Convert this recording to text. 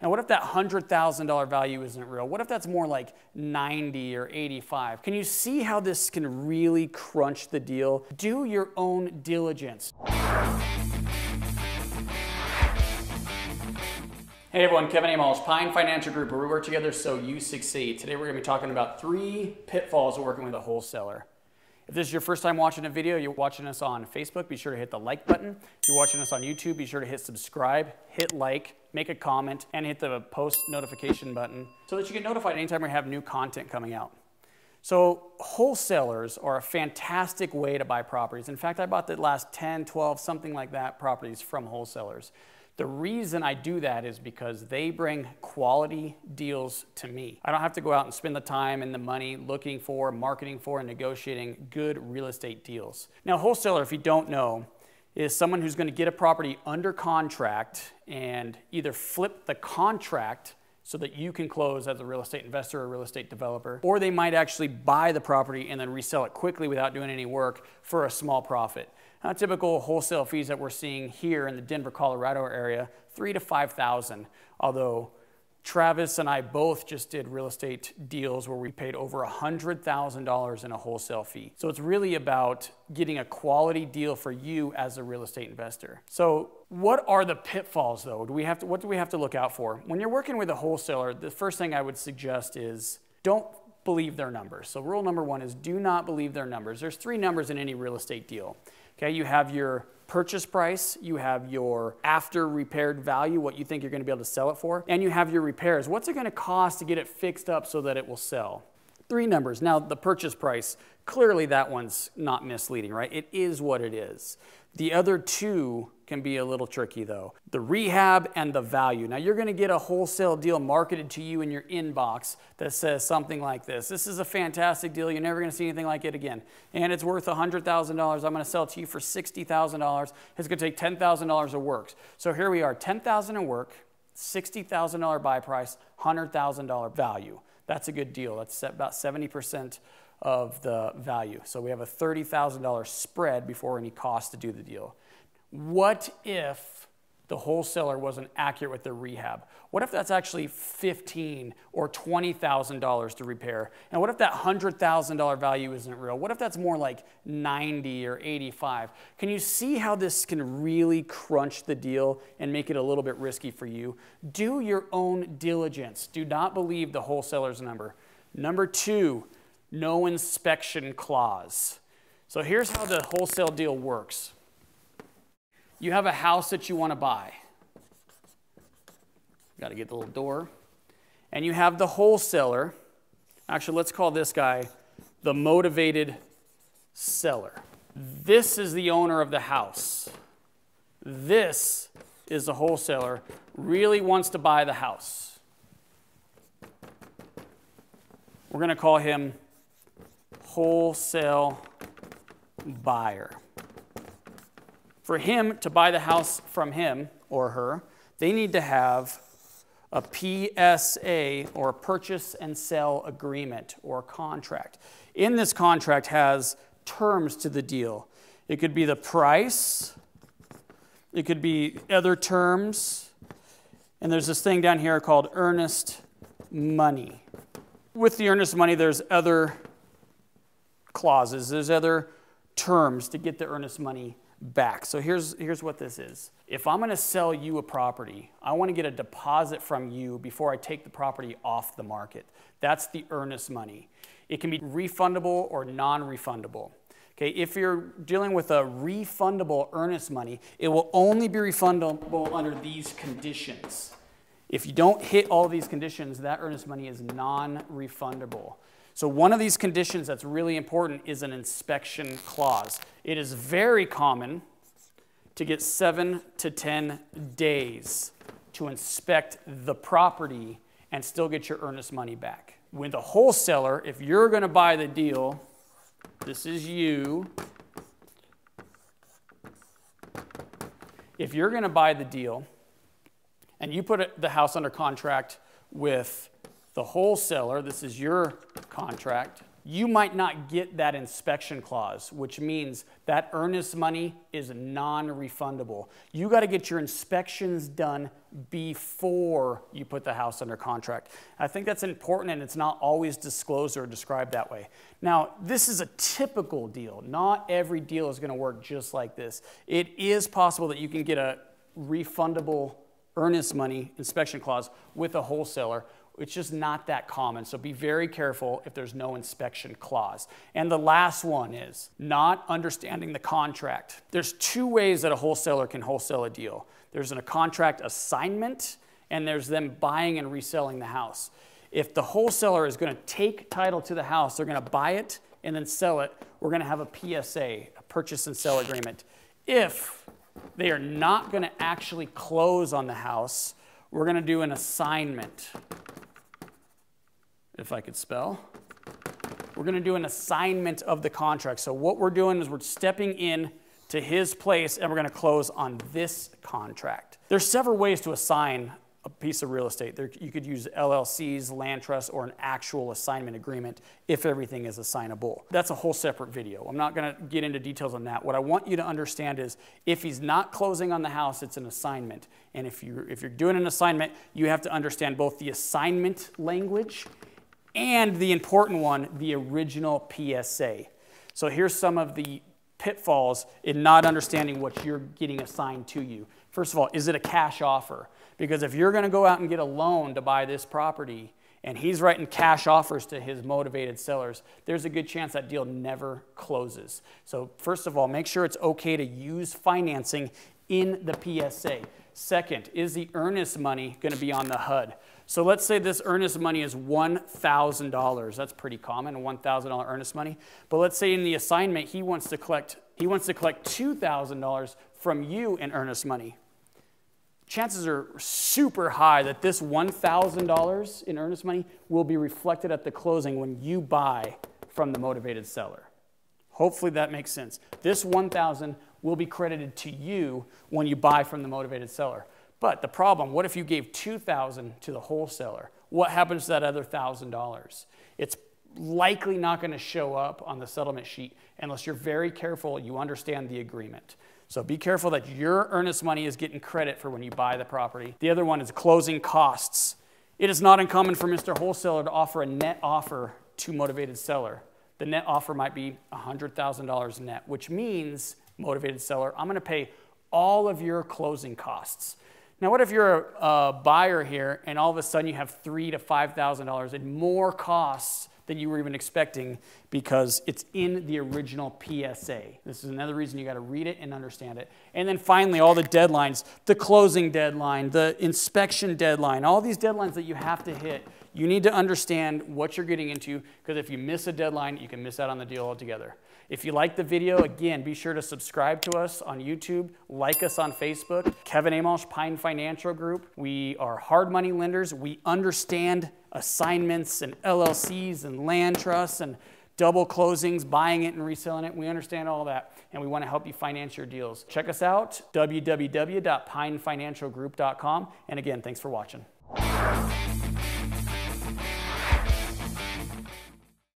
And what if that $100,000 value isn't real? What if that's more like 90 or 85? Can you see how this can really crunch the deal? Do your own diligence. Hey everyone, Kevin Amos, Pine Financial Group, where we work together so you succeed. Today we're going to be talking about 3 pitfalls of working with a wholesaler. If this is your first time watching a video, you're watching us on Facebook, be sure to hit the like button. If you're watching us on YouTube, be sure to hit subscribe, hit like, make a comment, and hit the post notification button so that you get notified anytime we have new content coming out. So wholesalers are a fantastic way to buy properties. In fact, I bought the last 10, 12, something like that properties from wholesalers. The reason I do that is because they bring quality deals to me. I don't have to go out and spend the time and the money looking for, marketing for, and negotiating good real estate deals. Now, a wholesaler, if you don't know, is someone who's going to get a property under contract and either flip the contract so that you can close as a real estate investor or real estate developer, or they might actually buy the property and then resell it quickly without doing any work for a small profit. Now, typical wholesale fees that we're seeing here in the Denver, Colorado area, $3,000 to $5,000. Although Travis and I both just did real estate deals where we paid over $100,000 in a wholesale fee. So it's really about getting a quality deal for you as a real estate investor. So what are the pitfalls though? What do we have to look out for? When you're working with a wholesaler, the first thing I would suggest is don't believe their numbers. So rule number 1 is do not believe their numbers. There's 3 numbers in any real estate deal. Okay, you have your purchase price, you have your after repaired value, what you think you're going to be able to sell it for, and you have your repairs. What's it going to cost to get it fixed up so that it will sell? 3 numbers. Now, the purchase price, clearly that one's not misleading, right? It is what it is. The other 2 can be a little tricky though. The rehab and the value. Now, you're going to get a wholesale deal marketed to you in your inbox that says something like this. This is a fantastic deal. You're never going to see anything like it again. And it's worth $100,000. I'm going to sell it to you for $60,000. It's going to take $10,000 of work. So here we are, $10,000 in work, $60,000 buy price, $100,000 value. That's a good deal. That's about 70% of the value. So we have a $30,000 spread before any cost to do the deal. What if the wholesaler wasn't accurate with their rehab? What if that's actually $15,000 or $20,000 to repair? And what if that $100,000 value isn't real? What if that's more like 90 or 85? Can you see how this can really crunch the deal and make it a little bit risky for you? Do your own diligence. Do not believe the wholesaler's number. Number 2, no inspection clause. So here's how the wholesale deal works. You have a house that you want to buy. Got to get the little door. And you have the wholesaler. Actually, let's call this guy the motivated seller. This is the owner of the house. This is the wholesaler, really wants to buy the house. We're going to call him wholesale buyer. For him to buy the house from him or her, they need to have a PSA or a purchase and sale agreement or contract. In this contract has terms to the deal. It could be the price, it could be other terms, and there's this thing down here called earnest money. With the earnest money, there's other clauses, there's other terms to get the earnest money back. So here's what this is. If I'm going to sell you a property, I want to get a deposit from you before I take the property off the market. That's the earnest money. It can be refundable or non-refundable. Okay, if you're dealing with a refundable earnest money, it will only be refundable under these conditions. If you don't hit all of these conditions, that earnest money is non-refundable. So one of these conditions that's really important is an inspection clause. It is very common to get 7 to 10 days to inspect the property and still get your earnest money back. With a wholesaler, if you're going to buy the deal, this is you. If you're going to buy the deal and you put the house under contract with the wholesaler, this is your contract, you might not get that inspection clause, which means that earnest money is non-refundable. You got to get your inspections done before you put the house under contract. I think that's important, and it's not always disclosed or described that way. Now, this is a typical deal. Not every deal is going to work just like this. It is possible that you can get a refundable earnest money inspection clause with a wholesaler. It's just not that common, so be very careful if there's no inspection clause. And the last one is not understanding the contract. There's two ways that a wholesaler can wholesale a deal. There's a contract assignment, and there's them buying and reselling the house. If the wholesaler is going to take title to the house, they're going to buy it and then sell it, we're going to have a PSA, a purchase and sale agreement. If they are not going to actually close on the house, we're going to do an assignment. If I could spell. We're going to do an assignment of the contract. So what we're doing is we're stepping in to his place and we're going to close on this contract. There's several ways to assign a piece of real estate. You could use LLCs, land trusts, or an actual assignment agreement if everything is assignable. That's a whole separate video. I'm not going to get into details on that. What I want you to understand is if he's not closing on the house, it's an assignment. And if you're doing an assignment, you have to understand both the assignment language and the important one, the original PSA. So here's some of the pitfalls in not understanding what you're getting assigned to you. First of all, is it a cash offer? Because if you're going to go out and get a loan to buy this property and he's writing cash offers to his motivated sellers, there's a good chance that deal never closes. So first of all, make sure it's okay to use financing in the PSA. Second, is the earnest money going to be on the HUD? So let's say this earnest money is $1,000. That's pretty common, a $1,000 earnest money. But let's say in the assignment he wants to collect $2,000 from you in earnest money. Chances are super high that this $1,000 in earnest money will be reflected at the closing when you buy from the motivated seller. Hopefully that makes sense. This $1,000 will be credited to you when you buy from the motivated seller. But the problem, what if you gave $2,000 to the wholesaler? What happens to that other $1,000? It's likely not going to show up on the settlement sheet unless you're very careful, you understand the agreement. So be careful that your earnest money is getting credit for when you buy the property. The other one is closing costs. It is not uncommon for Mr. Wholesaler to offer a net offer to motivated seller. The net offer might be $100,000 net, which means, motivated seller, I'm going to pay all of your closing costs. Now, what if you're a buyer here and all of a sudden you have $3,000 to $5,000 in more costs than you were even expecting because it's in the original PSA? This is another reason you got to read it and understand it. And then finally, all the deadlines, the closing deadline, the inspection deadline, all these deadlines that you have to hit, you need to understand what you're getting into, because if you miss a deadline, you can miss out on the deal altogether. If you like the video, again, be sure to subscribe to us on YouTube, like us on Facebook. Kevin Amos, Pine Financial Group. We are hard money lenders. We understand assignments and LLCs and land trusts and double closings, buying it and reselling it. We understand all that, and we want to help you finance your deals. Check us out, www.pinefinancialgroup.com. And again, thanks for watching.